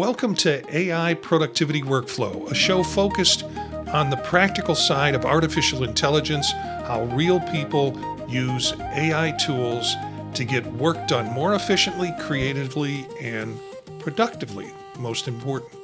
Welcome to AI Productivity Workflow, a show focused on the practical side of artificial intelligence, how real people use AI tools to get work done more efficiently, creatively, and productively, most important.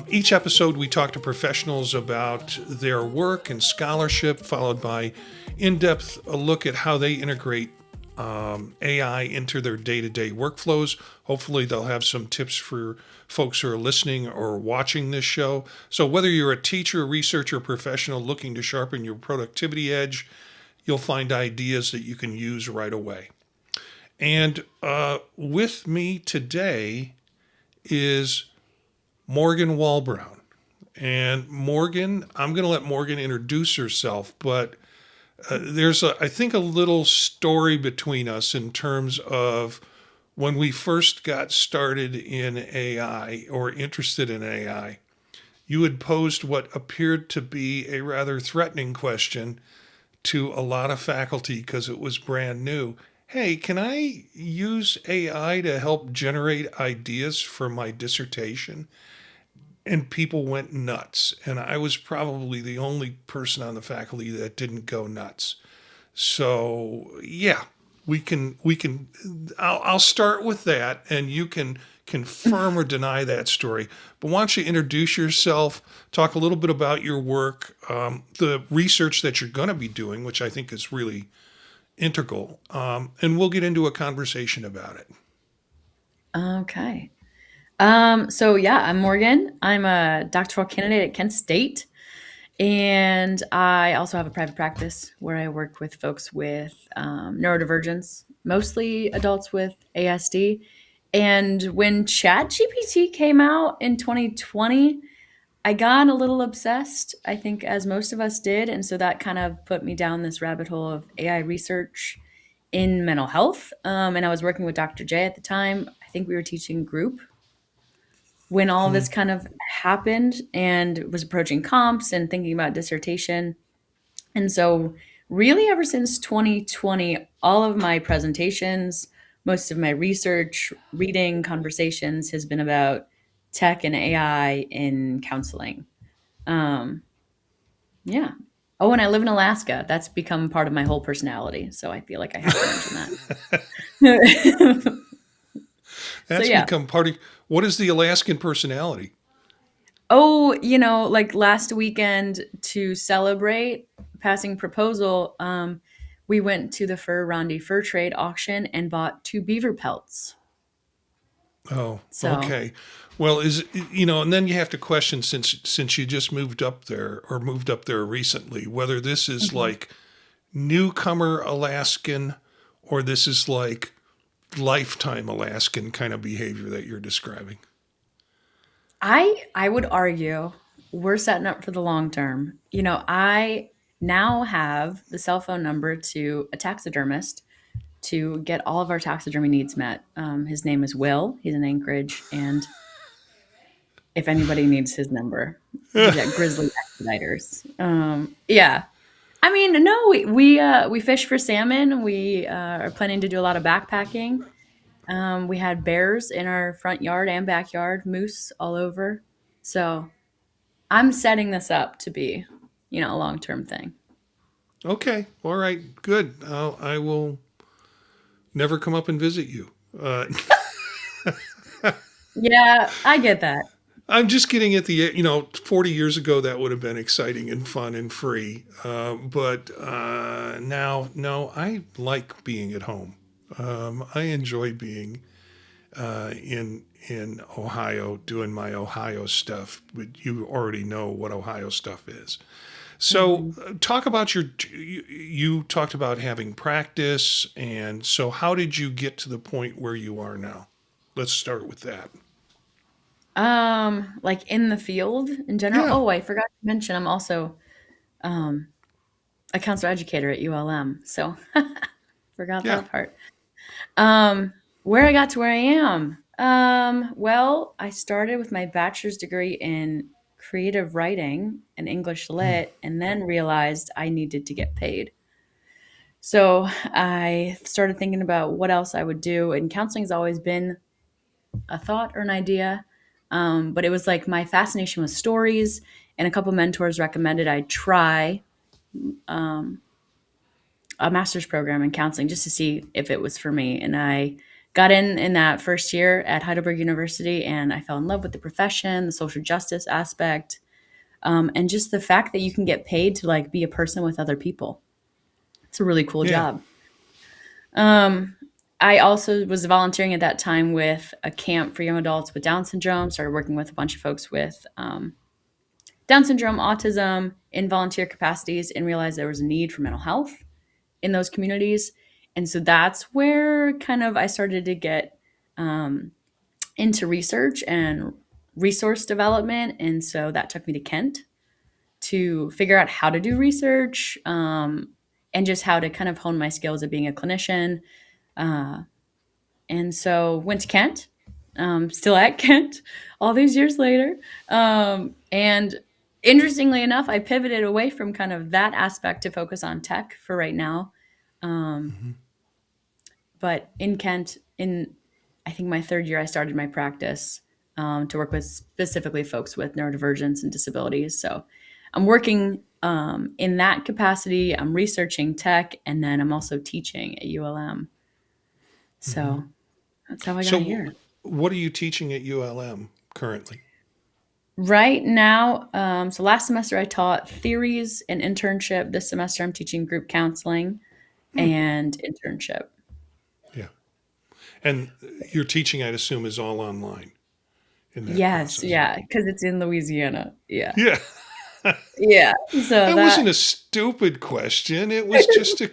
Each episode, we talk to professionals about their work and scholarship, followed by in-depth a look at how they integrate AI into their day-to-day workflows. Hopefully, they'll have some tips for folks who are listening or watching this show. So whether you're a teacher, researcher, professional looking to sharpen your productivity edge, you'll find ideas that you can use right away. And with me today is Morgan Wallbrown. And Morgan, I'm going to let Morgan introduce herself, but there's, I think, a little story between us in terms of when we first got started in AI or interested in AI. You had posed what appeared to be a rather threatening question to a lot of faculty because it was brand new. Hey, can I use AI to help generate ideas for my dissertation? And people went nuts. And I was probably the only person on the faculty that didn't go nuts. So yeah, I'll start with that and you can confirm or deny that story. But why don't you introduce yourself, talk a little bit about your work, the research that you're going to be doing, which I think is really integral. And we'll get into a conversation about it. Okay. So yeah, I'm Morgan. I'm a doctoral candidate at Kent State. And I also have a private practice where I work with folks with neurodivergence, mostly adults with ASD. And when ChatGPT came out in 2020, I got a little obsessed, I think, as most of us did. And so that kind of put me down this rabbit hole of AI research in mental health. And I was working with Dr. J at the time. I think we were teaching group when all Hmm. this kind of happened and was approaching comps and thinking about dissertation. And so, really, ever since 2020, all of my presentations, most of my research, reading, conversations has been about tech and AI in counseling. Um, yeah. Oh, and I live in Alaska. That's become part of my whole personality. So I feel like I have to mention that. So That's yeah. become part of what is the Alaskan personality? Oh, like last weekend to celebrate passing proposal, we went to the Fur Rondi fur trade auction and bought 2 beaver pelts. Oh, So, okay. Well, and then you have to question since you just moved up there or moved up there recently, whether this is mhm. like newcomer Alaskan or this is like lifetime Alaskan kind of behavior that you're describing. I would argue we're setting up for the long term. I now have the cell phone number to a taxidermist to get all of our taxidermy needs met. His name is Will. He's in Anchorage, and if anybody needs his number, he's at Grizzly Expeditors. Yeah, I mean, no, we fish for salmon. We are planning to do a lot of backpacking. We had bears in our front yard and backyard, moose all over. So I'm setting this up to be, a long term thing. Okay, all right, good. I will never come up and visit you. Yeah, I get that. I'm just getting at the 40 years ago that would have been exciting and fun and free, but now no, I like being at home. I enjoy being in Ohio doing my Ohio stuff, but you already know what Ohio stuff is. So, Mhm. talk about you talked about having practice, and so how did you get to the point where you are now? Let's start with that. Like in the field in general. Yeah, Oh, I forgot to mention I'm also um a counselor educator at ULM. So forgot yeah. that part. Where I got to where I am. Well, I started with my bachelor's degree in creative writing and English lit, and then realized I needed to get paid. So I started thinking about what else I would do, and counseling has always been a thought or an idea. But it was like my fascination with stories, and a couple mentors recommended I try a master's program in counseling just to see if it was for me. And I got in that first year at Heidelberg University, and I fell in love with the profession, the social justice aspect, and just the fact that you can get paid to like be a person with other people. It's a really cool Yeah. job. I also was volunteering at that time with a camp for young adults with Down syndrome. Started working with a bunch of folks with Down syndrome, autism in volunteer capacities, and realized there was a need for mental health in those communities. And so that's where kind of I started to get into research and resource development. And so that took me to Kent to figure out how to do research, and just how to kind of hone my skills of being a clinician. And so went to Kent, still at Kent all these years later. And interestingly enough, I pivoted away from kind of that aspect to focus on tech for right now. But in Kent, in I think my third year, I started my practice to work with specifically folks with neurodivergence and disabilities. So I'm working in that capacity. I'm researching tech, and then I'm also teaching at ULM. So that's how I got So, here. what are you teaching at ULM currently? Right now, so last semester I taught theories and internship. This semester I'm teaching group counseling and internship. Yeah. And your teaching, I'd assume, is all online in that Yes, process. yeah, because it's in Louisiana. Yeah, Yeah. yeah. So That that wasn't a stupid question. It was just a,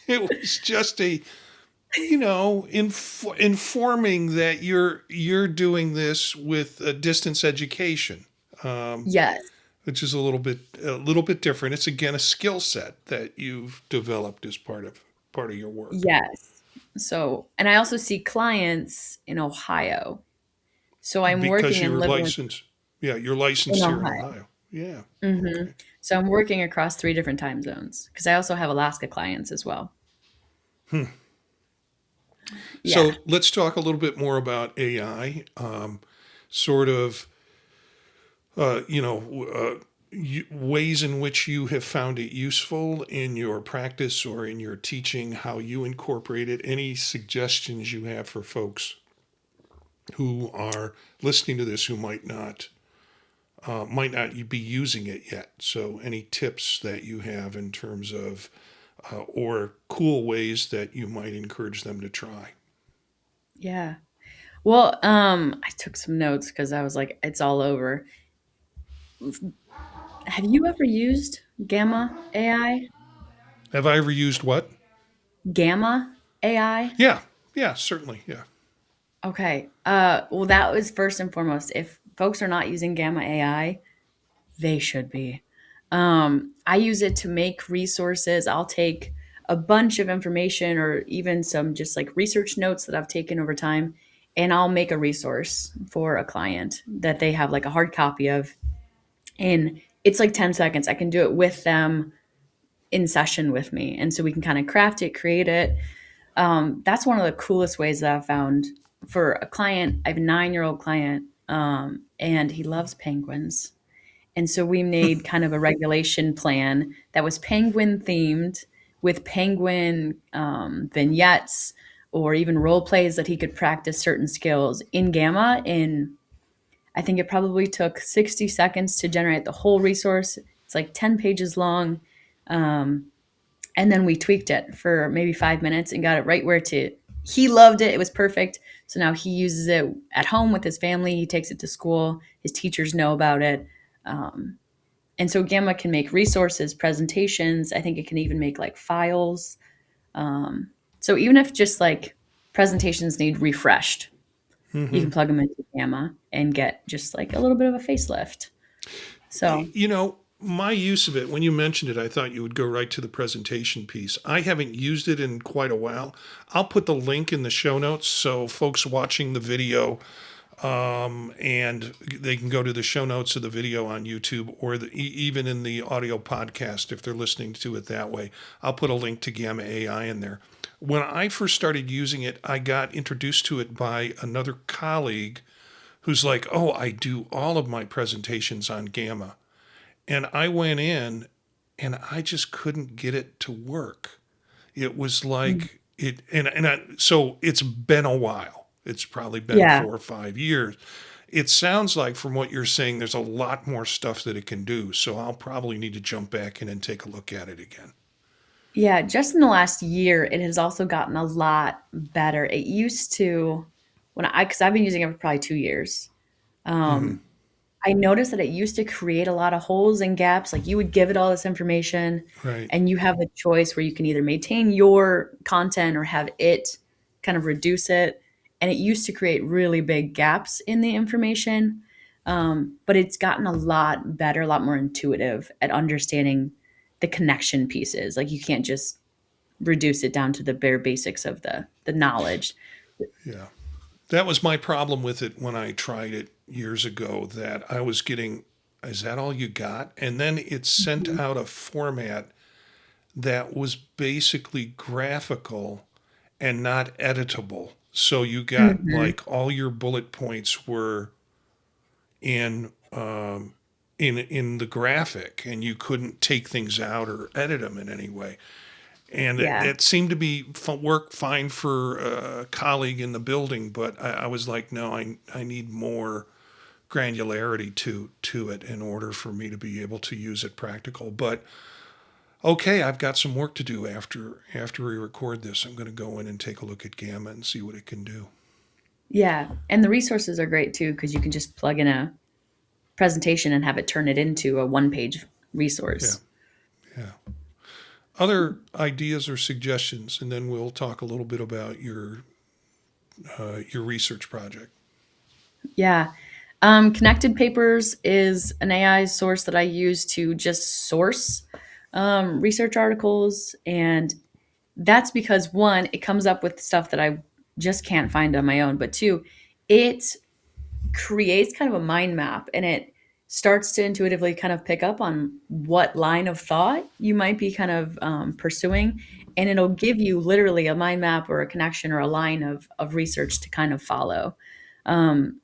it was just a, informing that you're doing this with a distance education, yes, which is a little bit different. It's again a skill set that you've developed as part of your work yes. So, and I also see clients in Ohio. So I'm because working and you're living with licensed. Yeah, you're in licensed here in Ohio. Ohio. Yeah. hmm Okay. So I'm working across 3 different time zones because I also have Alaska clients as well. Yeah. So let's talk a little bit more about AI. Sort of, uh, you know, ways in which you have found it useful in your practice or in your teaching, how you incorporate it. Any suggestions you have for folks who are listening to this who might not be using it yet. So any tips that you have in terms of or cool ways that you might encourage them to try. Yeah. Well, I took some notes because I was like, it's all over. Have you ever used Gamma AI? Have I ever used what? Gamma AI? Yeah, yeah, certainly, yeah. Okay. Well, that was first and foremost. If folks are not using Gamma AI, they should be. I use it to make resources. I'll take a bunch of information or even some just like research notes that I've taken over time, and I'll make a resource for a client that they have like a hard copy of. And it's like 10 seconds. I can do it with them in session with me. And so we can kind of craft it, create it. That's one of the coolest ways that I've found for a client. I have a 9-year-old client, and he loves penguins. And so we made kind of a regulation plan that was penguin themed with penguin vignettes or even role plays that he could practice certain skills in Gamma. In I think it probably took 60 seconds to generate the whole resource. It's like 10 pages long. And then we tweaked it for maybe 5 minutes and got it right where to. He loved it. It was perfect. So now he uses it at home with his family. He takes it to school. His teachers know about it. And so Gamma can make resources, presentations. I think it can even make like files. So even if just like presentations need refreshed, you can plug them into Gamma and get just like a little bit of a facelift. So My use of it, when you mentioned it, I thought you would go right to the presentation piece. I haven't used it in quite a while. I'll put the link in the show notes so folks watching the video and they can go to the show notes of the video on YouTube or even in the audio podcast if they're listening to it that way. I'll put a link to Gamma AI in there. When I first started using it, I got introduced to it by another colleague who's like, oh, I do all of my presentations on Gamma. And I went in and I just couldn't get it to work. It was Mm. like so it's been a while. It's probably been Yeah. 4 or 5 years. It sounds like from what you're saying, there's a lot more stuff that it can do. So I'll probably need to jump back in and take a look at it again. Yeah, just in the last year, it has also gotten a lot better. It used to, because I've been using it for probably 2 years. Hmm. Um, I noticed that it used to create a lot of holes and gaps. Like you would give it all this information, Right. and you have a choice where you can either maintain your content or have it kind of reduce it. And it used to create really big gaps in the information. But it's gotten a lot better, a lot more intuitive at understanding the connection pieces. Like you can't just reduce it down to the bare basics of the knowledge. Yeah. That was my problem with it when I tried it years ago, that I was getting, is that all you got? And then it sent Mhm. out a format that was basically graphical and not editable. So you got Mhm. like all your bullet points were in in the graphic, and you couldn't take things out or edit them in any way. And Yeah. it seemed to be work fine for a colleague in the building, but I was like, no, I need more granularity to it in order for me to be able to use it practical. But okay, I've got some work to do after we record this. I'm going to go in and take a look at Gamma and see what it can do. Yeah. And the resources are great too, because you can just plug in a presentation and have it turn it into a one-page Yeah, resource. yeah. Other ideas or suggestions, and then we'll talk a little bit about your research project. Yeah. Connected Papers is an AI source that I use to just source research articles. And that's because one, it comes up with stuff that I just can't find on my own. But two, it creates kind of a mind map and it starts to intuitively kind of pick up on what line of thought you might be kind of pursuing. And it'll give you literally a mind map or a connection or a line of research to kind of follow.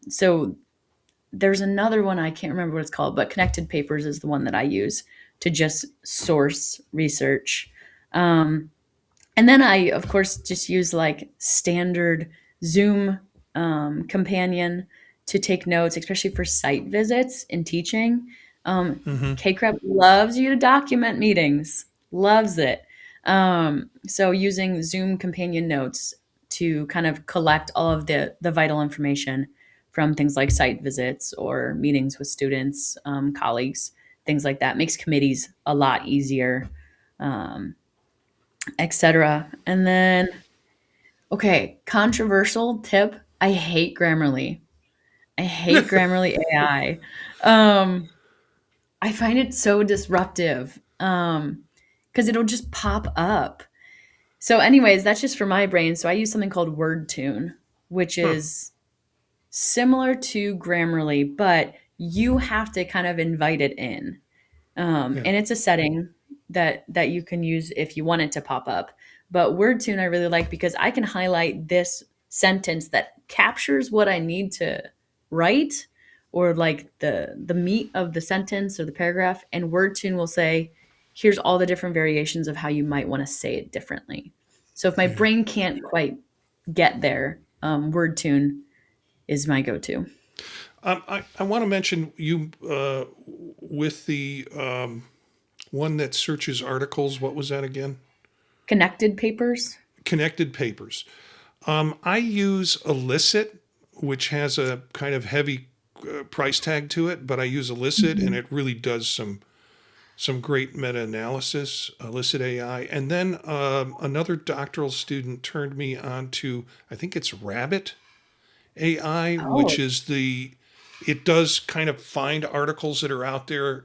So there's another one, I can't remember what it's called, but Connected Papers is the one that I use to just source research. Um, and then I, of course, just use like standard Zoom companion to take notes, especially for site visits and teaching. Um, Mm-hmm. KCREP loves you to document meetings, loves it. So using Zoom companion notes to kind of collect all of the vital information from things like site visits or meetings with students, colleagues, things like that makes committees a lot easier. Um, etc. And then, okay, controversial tip. I hate Grammarly. I hate Grammarly AI. I find it so disruptive because it'll just pop up. So, anyways, that's just for my brain. So I use something called WordTune, which Huh. is similar to Grammarly, but you have to kind of invite it in. Yeah. And it's a setting that you can use if you want it to pop up. But WordTune I really like because I can highlight this sentence that captures what I need to write or like the meat of the sentence or the paragraph, and WordTune will say, here's all the different variations of how you might want to say it differently. So if my Yeah. brain can't quite get there, WordTune is my go-to. I want to mention you with the one that searches articles. What was that again? Connected Papers. Connected Papers. I use Elicit, which has a kind of heavy price tag to it, but I use Elicit, and Mhm. it really does some great meta analysis. Elicit AI, and then another doctoral student turned me on to, I think it's Rabbit AI, which Oh. is it does kind of find articles that are out there,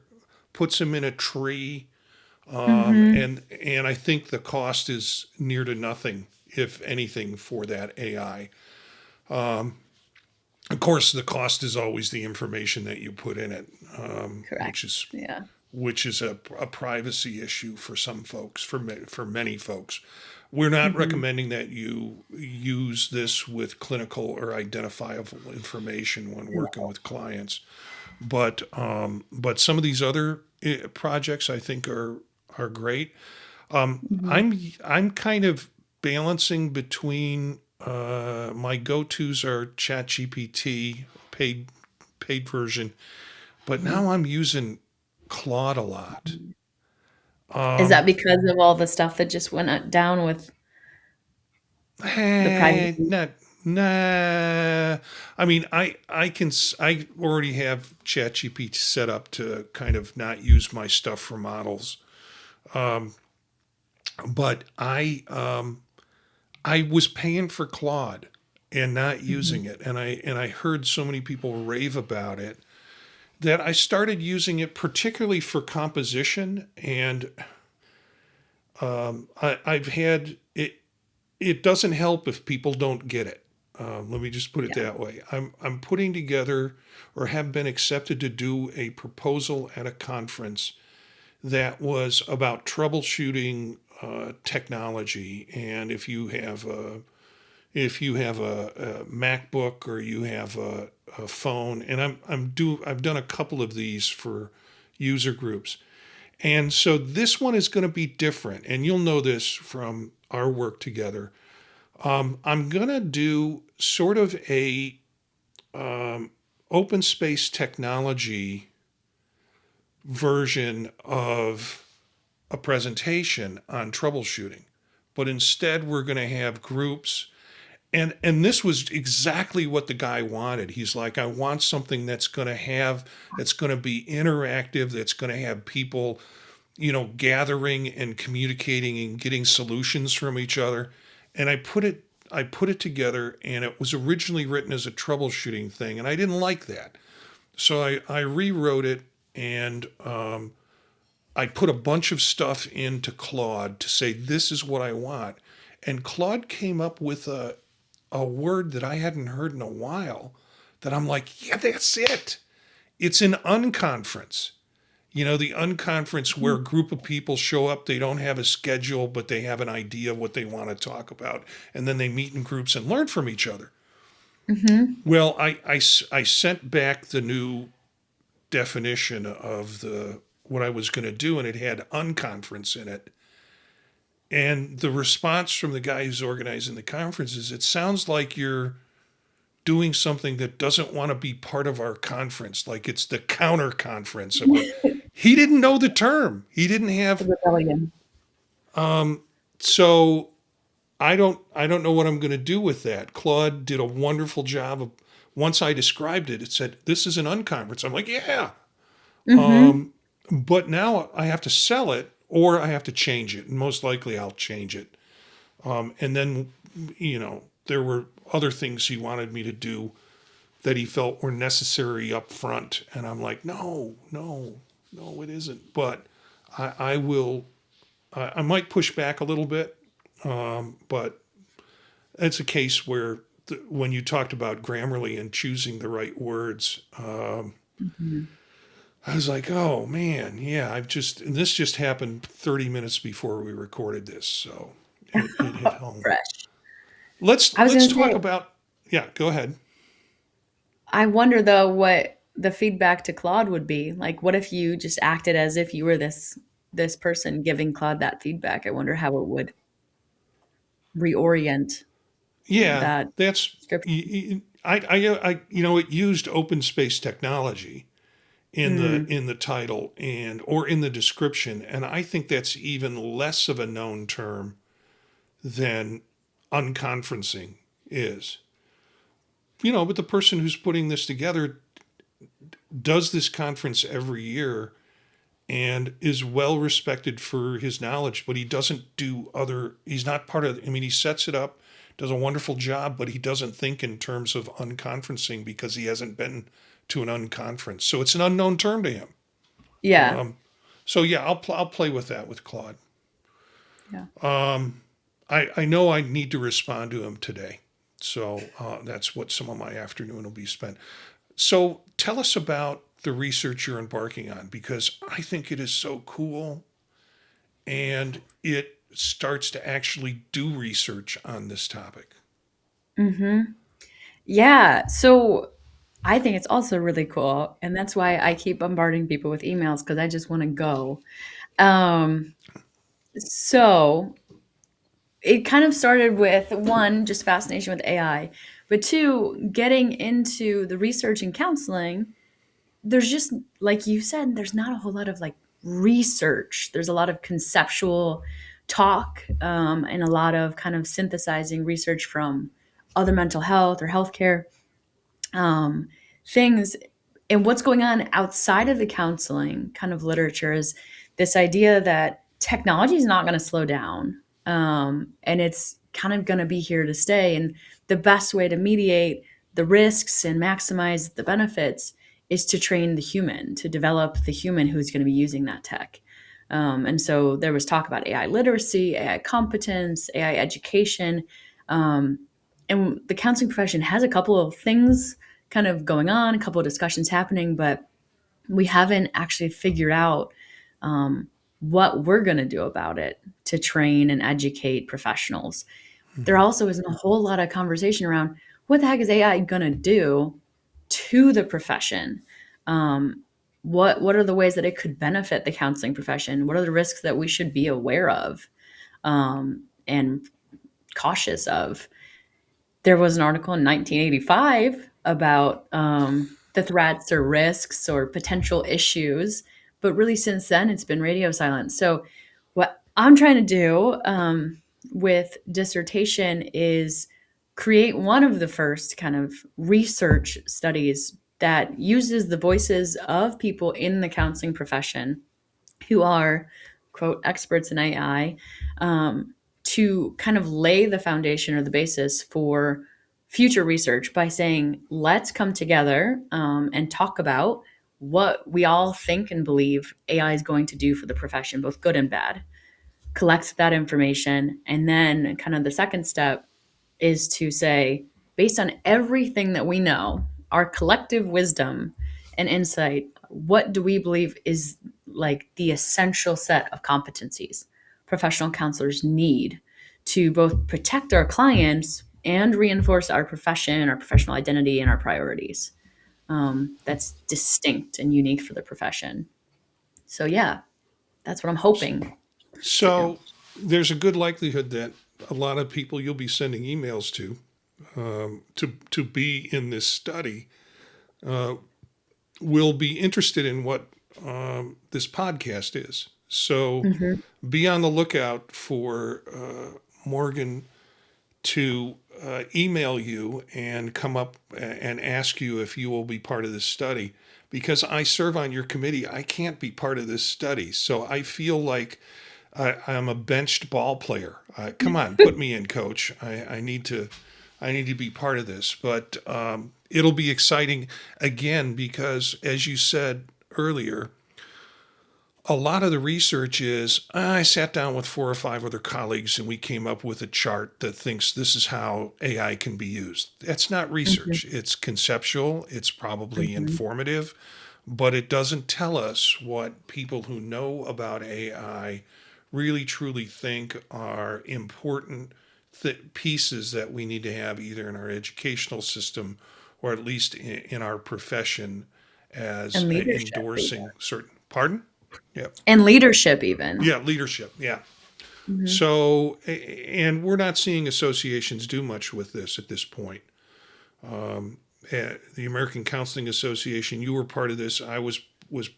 puts them in a tree, Mhm. and I think the cost is near to nothing, if anything, for that AI. Of course, the cost is always the information that you put in it, Correct. Yeah. which is a privacy issue for some folks, for many folks. We're not Hmm. recommending that you use this with clinical or identifiable information when working with clients, but some of these other projects I think are great. Hmm. I'm kind of balancing between my go-tos are ChatGPT paid version, but now I'm using Claude a lot. Is that because of all the stuff that just went down with the privacy? Not nah. I mean, I already have ChatGPT set up to kind of not use my stuff for models, but I was paying for Claude and not using Mhm. it, and I heard so many people rave about it that I started using it particularly for composition, and I've had it. It doesn't help if people don't get it. Let me just put it Yeah. that way. I'm putting together or have been accepted to do a proposal at a conference that was about troubleshooting technology, and if you have a MacBook or you have a phone, and I've done a couple of these for user groups, and so this one is going to be different, and you'll know this from our work together. I'm going to do sort of a open space technology version of a presentation on troubleshooting, but instead we're going to have groups. And this was exactly what the guy wanted. He's like, I want something that's going to be interactive, that's going to have people, gathering and communicating and getting solutions from each other. And I put it together, and it was originally written as a troubleshooting thing, and I didn't like that. So I rewrote it, and I put a bunch of stuff into Claude to say, this is what I want. And Claude came up with a word that I hadn't heard in a while that I'm like, yeah, that's it. It's an unconference. The unconference where a group of people show up, they don't have a schedule, but they have an idea of what they want to talk about. And then they meet in groups and learn from each other. Hmm. Well, I sent back the new definition of what I was going to do, and it had unconference in it. And the response from the guy who's organizing the conference is, it sounds like you're doing something that doesn't want to be part of our conference, like it's the counter conference of what he didn't know the term. He didn't The have. rebellion. So I don't know what I'm going to do with that. Claude did a wonderful job of, once I described it, it said, this is an unconference. I'm like, yeah. Hmm. But now I have to sell it or I have to change it. And most likely I'll change it. And then, there were other things he wanted me to do that he felt were necessary up front. And I'm like, no, no, no, it isn't. But I will, I might push back a little bit. But it's a case where when you talked about Grammarly and choosing the right words, Hmm. I was like, oh man, yeah, and this just happened 30 minutes before we recorded this. So it hit home. Fresh. I was Let's going to talk say, about, yeah, go ahead. I wonder though what the feedback to Claude would be. Like, what if you just acted as if you were this person giving Claude that feedback? I wonder how it would reorient Yeah, that that's, script. it used open space technology Mm, in the title and or in the description, and I think that's even less of a known term than unconferencing is. But the person who's putting this together does this conference every year and is well respected for his knowledge, but he doesn't do he's not part of, I mean, he sets it up, does a wonderful job, but he doesn't think in terms of unconferencing because he hasn't been to an unconference. So it's an unknown term to him. yeah. So yeah, I'll play with that with Claude. Yeah. I know I need to respond to him today. So that's what some of my afternoon will be spent. So tell us about the research you're embarking on because I think it is so cool, and it starts to actually do research on this topic? Yeah. So I think it's also really cool. And that's why I keep bombarding people with emails because I just want to go. Um, so it kind of started with one, just fascination with AI, but two, getting into the research and counseling. There's just, like you said, there's not a whole lot of like research. There's a lot of conceptual talk, and a lot of kind of synthesizing research from other mental health or healthcare um, things. And what's going on outside of the counseling kind of literature is this idea that technology is not going to slow down, and it's kind of going to be here to stay. And the best way to mediate the risks and maximize the benefits is to train the human, to develop the human who's going to be using that tech. And so there was talk about AI literacy, AI competence, AI education. Um, and the counseling profession has a couple of things kind of going on, a couple of discussions happening, but we haven't actually figured out what we're going to do about it to train and educate professionals. There Mhm. also isn't a whole lot of conversation around what the heck is AI going to do to the profession. What are the ways that it could benefit the counseling profession? What are the risks that we should be aware of and cautious of? There was an article in 1985 about the threats or risks or potential issues, but really since then it's been radio silence. So, what I'm trying to do with dissertation is create one of the first kind of research studies that uses the voices of people in the counseling profession who are, quote, experts in AI, to kind of lay the foundation or the basis for future research by saying, let's come together and talk about what we all think and believe AI is going to do for the profession, both good and bad. Collect that information. And then, kind of, the second step is to say, based on everything that we know, our collective wisdom and insight, what do we believe is like the essential set of competencies professional counselors need to both protect our clients and reinforce our profession, our professional identity, and our priorities? That's distinct and unique for the profession. So, yeah, that's what I'm hoping to do. So there's a good likelihood that a lot of people you'll be sending emails to to be in this study will be interested in what this podcast is. So Mhm. be on the lookout for Morgan to email you and come up and ask you if you will be part of this study. Because I serve on your committee, I can't be part of this study. So I feel like I'm a benched ball player. Come on, put me in, coach. I need to be part of this. But it'll be exciting again because, as you said earlier, a lot of the research is I sat down with 4 or 5 other colleagues and we came up with a chart that thinks this is how AI can be used. That's not Mhm. research. It's conceptual, it's probably Mhm. informative, but it doesn't tell us what people who know about AI really truly think are important pieces that we need to have either in our educational system or at least in our profession as And leadership, even. endorsing certain. Pardon? Yeah. And leadership, even. Yeah, leadership. Yeah. Mhm. So, and we're not seeing associations do much with this at this point. The American Counseling Association, you were part of this. I was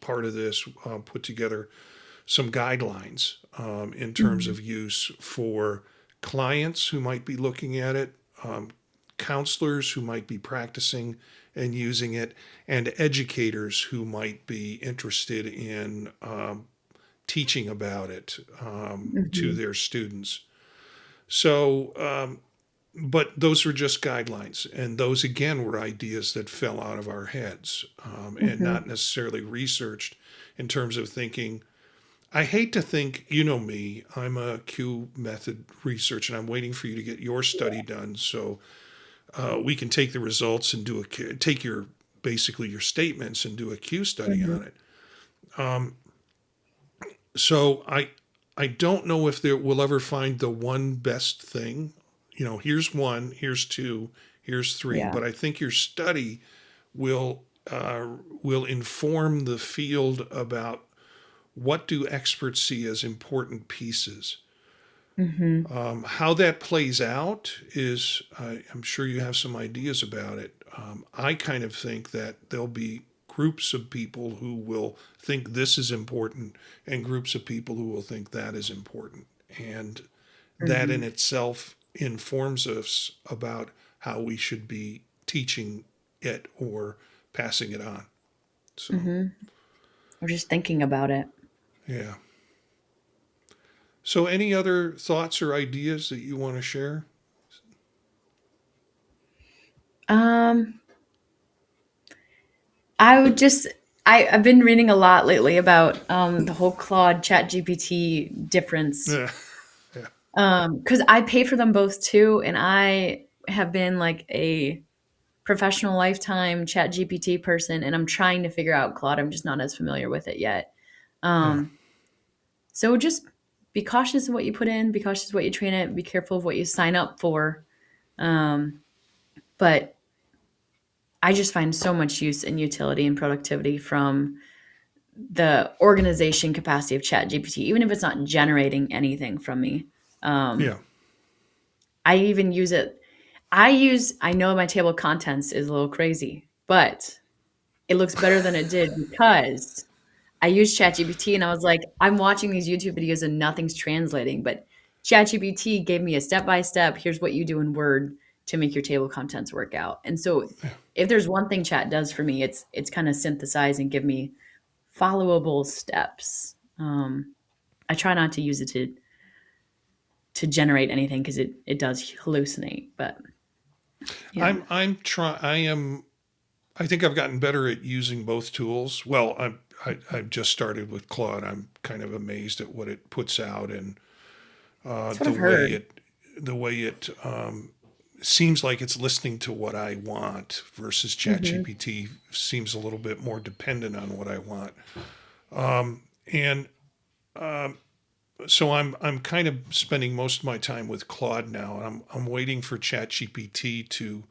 part of this. Put together some guidelines in terms Mhm. of use for clients who might be looking at it, counselors who might be practicing and using it, and educators who might be interested in teaching about it to Mhm. their students. So, but those were just guidelines. And those, again, were ideas that fell out of our heads and not Mhm. necessarily researched in terms of thinking. I hate to think, you know me, I'm a Q method research and I'm waiting for you to get your study done so we can take the results and take your basically your statements and do a Q study on Mhm. it. So I don't know if there will ever find the one best thing. Here's one, here's two, here's three. Yeah. But I think your study will will inform the field about what do experts see as important pieces. Hmm. How that plays out is, I'm sure you have some ideas about it. I kind of think that there'll be groups of people who will think this is important and groups of people who will think that is important. And that in Hmm. itself informs us about how we should be teaching it or passing it on. So, Hmm. Or just thinking about it. yeah. So, any other thoughts or ideas that you want to share? Um, I would just I've been reading a lot lately about the whole Claude Chat GPT difference. Yeah. Yeah. Because I pay for them both too, and I have been like a professional lifetime Chat GPT person, and I'm trying to figure out Claude. I'm just not as familiar with it yet. Yeah. Um, so just be cautious of what you put in, be cautious of what you train it, be careful of what you sign up for. Um, but I just find so much use and utility and productivity from the organization capacity of ChatGPT, even if it's not generating anything from me. Yeah. Um, I even use it. I know my table of contents is a little crazy, but it looks better than it did because I used ChatGPT and I was like, I'm watching these YouTube videos and nothing's translating, but ChatGPT gave me a step by step. Here's what you do in Word to make your table of contents work out. And so, if there's one thing Chat does for me, it's kind of synthesize and give me followable steps. I try not to use it to generate anything because it does hallucinate. But yeah. I'm trying. I think I've gotten better at using both tools. Well, I've just started with Claude. I'm kind of amazed at what it puts out and That's what the I've way heard. it seems like it's listening to what I want versus Hmm. ChatGPT seems a little bit more dependent on what I want. And so I'm kind of spending most of my time with Claude now, and I'm waiting for ChatGPT to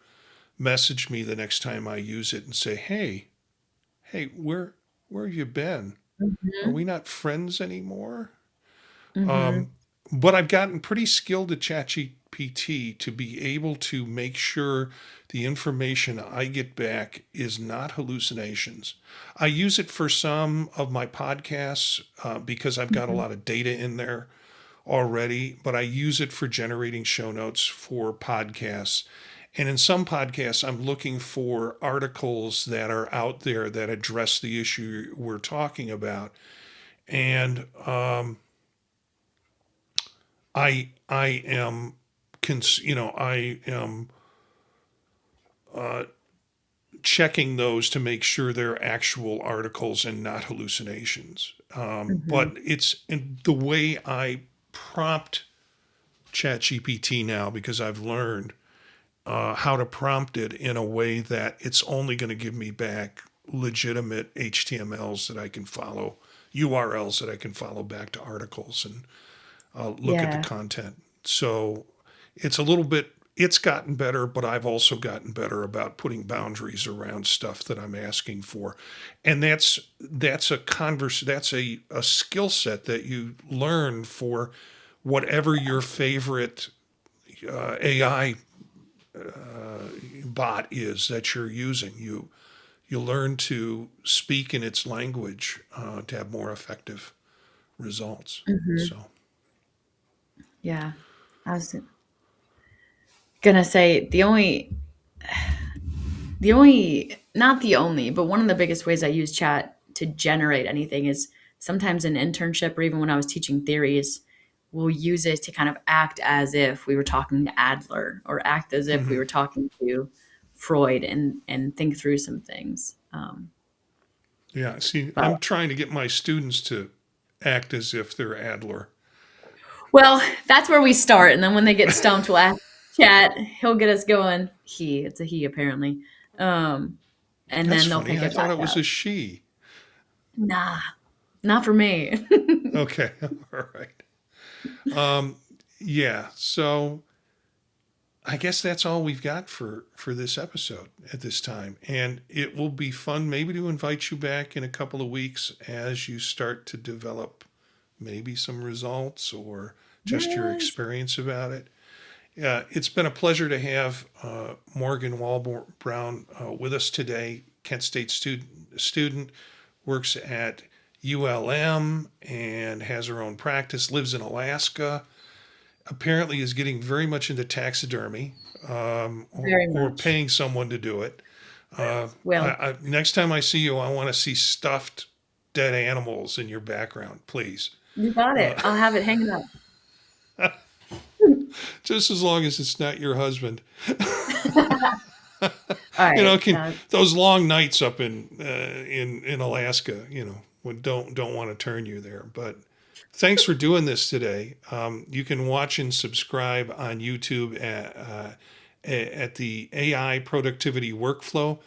message me the next time I use it and say, hey, where have you been? Are Hmm. we not friends anymore? Hmm. But I've gotten pretty skilled at ChatGPT to be able to make sure the information I get back is not hallucinations. I use it for some of my podcasts because I've got a Hmm. lot of data in there already, but I use it for generating show notes for podcasts. And in some podcasts, I'm looking for articles that are out there that address the issue we're talking about. And I am, I am checking those to make sure they're actual articles and not hallucinations. Hmm. But it's in the way I prompt ChatGPT now because I've learned how to prompt it in a way that it's only going to give me back legitimate HTMLs that I can follow, URLs that I can follow back to articles and look at the Yeah. content. So it's a little bit, it's gotten better, but I've also gotten better about putting boundaries around stuff that I'm asking for. And that's a skill set that you learn for whatever your favorite AI bot is that you're using. You learn to speak in its language to have more effective results. Hmm. So Yeah. I was gonna say not the only, but one of the biggest ways I use chat to generate anything is sometimes in internship or even when I was teaching theories, we'll use it to kind of act as if we were talking to Adler or act as if we mhm. were talking to Freud and think through some things. Yeah, see, But I'm trying to get my students to act as if they're Adler. well, that's where we start, and then when they get stumped, we'll ask chat. He'll get us going. It's a he apparently, um, and That's then they'll funny. pick I it thought back it was up. a she. Nah, not for me. Okay, all right. Yeah. So I guess that's all we've got for this episode at this time. And it will be fun maybe to invite you back in a couple of weeks as you start to develop maybe some results or just your Yes. experience about it. It's been a pleasure to have Morgan Wallbrown with us today. Kent State student, works at ULM and has her own practice, lives in Alaska, apparently is getting very much into taxidermy, Very or much. paying someone to do it. Well, Next time I see you, I want to see stuffed dead animals in your background, please. you got it. I'll have it hanging up. Just as long as it's not your husband. All You know, right. can those long nights up in Alaska, don't want to turn you there. But thanks for doing this today. You can watch and subscribe on YouTube at the AI Productivity Workflow.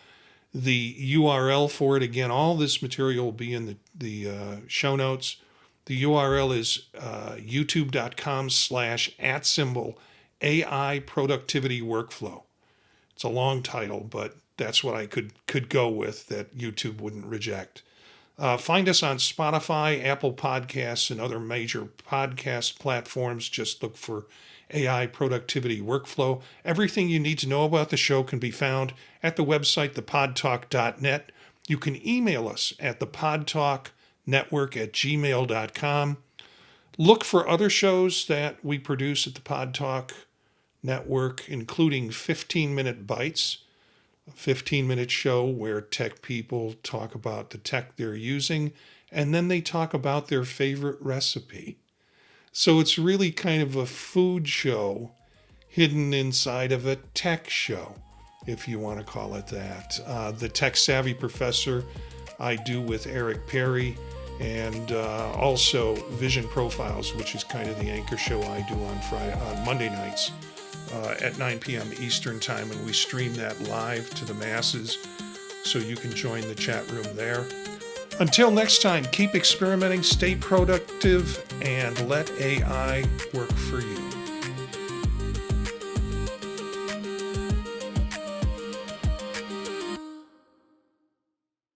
The URL for it, again, all this material will be in the show notes. The URL is youtube.com/@AI Productivity Workflow. It's a long title, but that's what I could go with that YouTube wouldn't reject. Find us on Spotify, Apple Podcasts, and other major podcast platforms. Just look for AI Productivity Workflow. Everything you need to know about the show can be found at the website, thepodtalk.net. You can email us at thepodtalknetwork@gmail.com. Look for other shows that we produce at the Pod Talk Network, including 15-Minute Bytes, a 15-minute show where tech people talk about the tech they're using, and then they talk about their favorite recipe. So it's really kind of a food show hidden inside of a tech show, if you want to call it that. The Tech Savvy Professor I do with Eric Perry, and also Vision Profiles, which is kind of the anchor show I do on Monday nights at 9 p.m. Eastern Time, and we stream that live to the masses, so you can join the chat room there. Until next time, keep experimenting, stay productive, and let AI work for you.